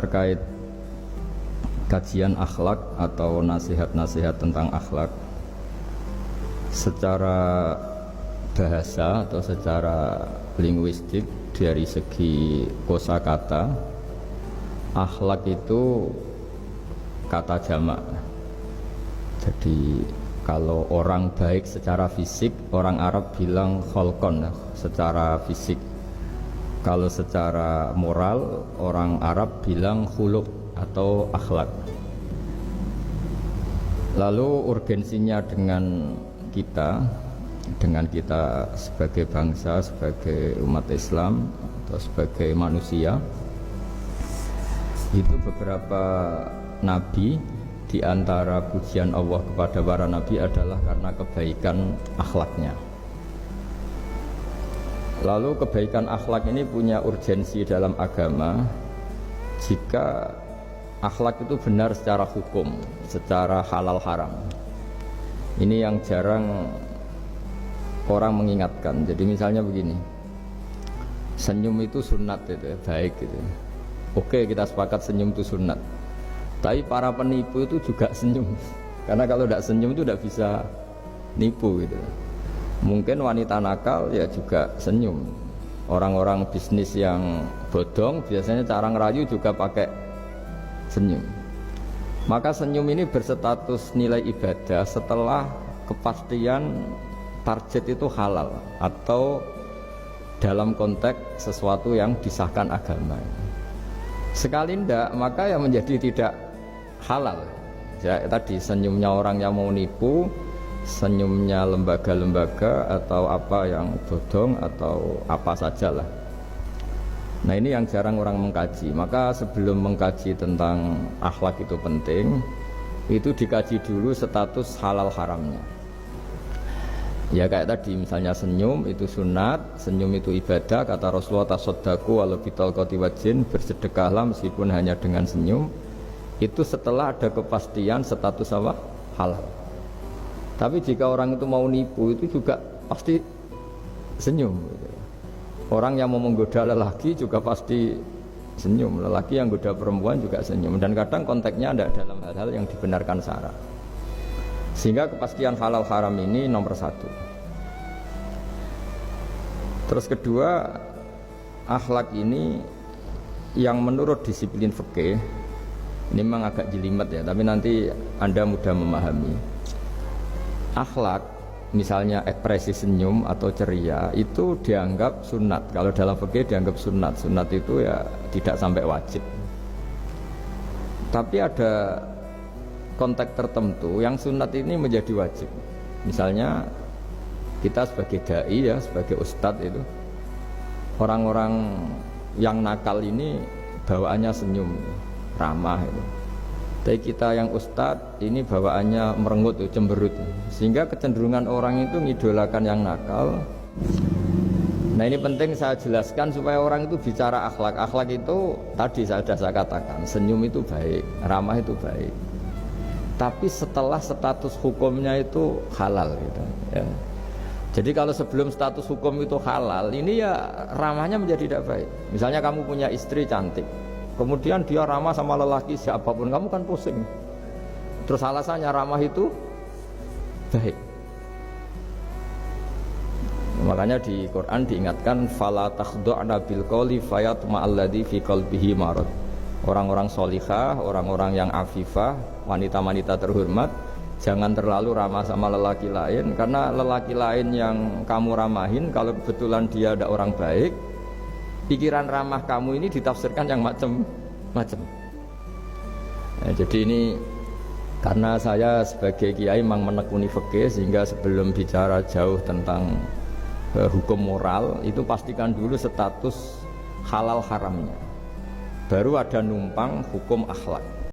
terkait kajian akhlak atau nasihat-nasihat tentang akhlak secara bahasa atau secara linguistik. Dari segi kosakata, akhlak itu kata jamak. Jadi kalau orang baik secara fisik, orang Arab bilang kholqon, secara fisik. Kalau secara moral, orang Arab bilang khuluq atau akhlak. Lalu urgensinya dengan kita sebagai bangsa, sebagai umat Islam atau sebagai manusia, itu beberapa nabi, di antara pujian Allah kepada para nabi adalah karena kebaikan akhlaknya. Lalu kebaikan akhlak ini punya urgensi dalam agama jika akhlak itu benar secara hukum, secara halal haram. Ini yang jarang orang mengingatkan. Jadi misalnya begini, senyum itu sunat, itu baik gitu. Oke, kita sepakat senyum itu sunat. Tapi para penipu itu juga senyum, karena kalau tidak senyum itu tidak bisa nipu gitu. Mungkin wanita nakal ya juga senyum. Orang-orang bisnis yang bodong biasanya cara ngerayu juga pakai senyum. Maka senyum ini berstatus nilai ibadah setelah kepastian target itu halal atau dalam konteks sesuatu yang disahkan agama. Sekali ndak, maka yang menjadi tidak halal. Ya, tadi senyumnya orang yang mau nipu, senyumnya lembaga-lembaga atau apa yang bodong atau apa sajalah. Nah, ini yang jarang orang mengkaji. Maka sebelum mengkaji tentang akhlak itu penting, itu dikaji dulu status halal haramnya. Ya kayak tadi misalnya senyum itu sunat, senyum itu ibadah, kata Rasulullah tasaddaqu walau bitalqati wajhin, bersedekahlah meskipun hanya dengan senyum. Itu setelah ada kepastian status apa? Halal. Tapi jika orang itu mau nipu itu juga pasti senyum. Orang yang mau menggoda lelaki juga pasti senyum, lelaki yang goda perempuan juga senyum. Dan kadang konteksnya ada dalam hal-hal yang dibenarkan syara. Sehingga kepastian halal haram ini nomor satu. Terus kedua, akhlak ini yang menurut disiplin fikih, ini memang agak jelimet ya, tapi nanti Anda mudah memahami. Akhlak, misalnya ekspresi senyum atau ceria, itu dianggap sunat. Kalau dalam fikih dianggap sunat. Sunat itu ya tidak sampai wajib. Tapi ada konteks tertentu yang sunat ini menjadi wajib. Misalnya kita sebagai dai ya, sebagai ustadz itu, orang-orang yang nakal ini bawaannya senyum, ramah itu. Tapi kita yang ustadz ini bawaannya merengut, cemberut, sehingga kecenderungan orang itu ngidolakan yang nakal. Nah ini penting saya jelaskan supaya orang itu bicara akhlak. Akhlak itu tadi saya katakan, senyum itu baik, ramah itu baik. Tapi setelah status hukumnya itu halal gitu, ya. Jadi kalau sebelum status hukum itu halal, ini ya ramahnya menjadi tidak baik. Misalnya kamu punya istri cantik, kemudian dia ramah sama lelaki siapapun, kamu kan pusing. Terus alasannya ramah itu baik. Makanya di Quran diingatkan fala takhdu'na bil qawli fayatma'alladzi fi qalbihi marad. Orang-orang solihah, orang-orang yang afifah, wanita-wanita terhormat, jangan terlalu ramah sama lelaki lain, karena lelaki lain yang kamu ramahin, kalau kebetulan dia ada orang baik, pikiran ramah kamu ini ditafsirkan yang macam-macam. Nah, jadi ini karena saya sebagai kiai memang menekuni fikih, sehingga sebelum bicara jauh tentang hukum moral itu pastikan dulu status halal haramnya, baru ada numpang hukum akhlak.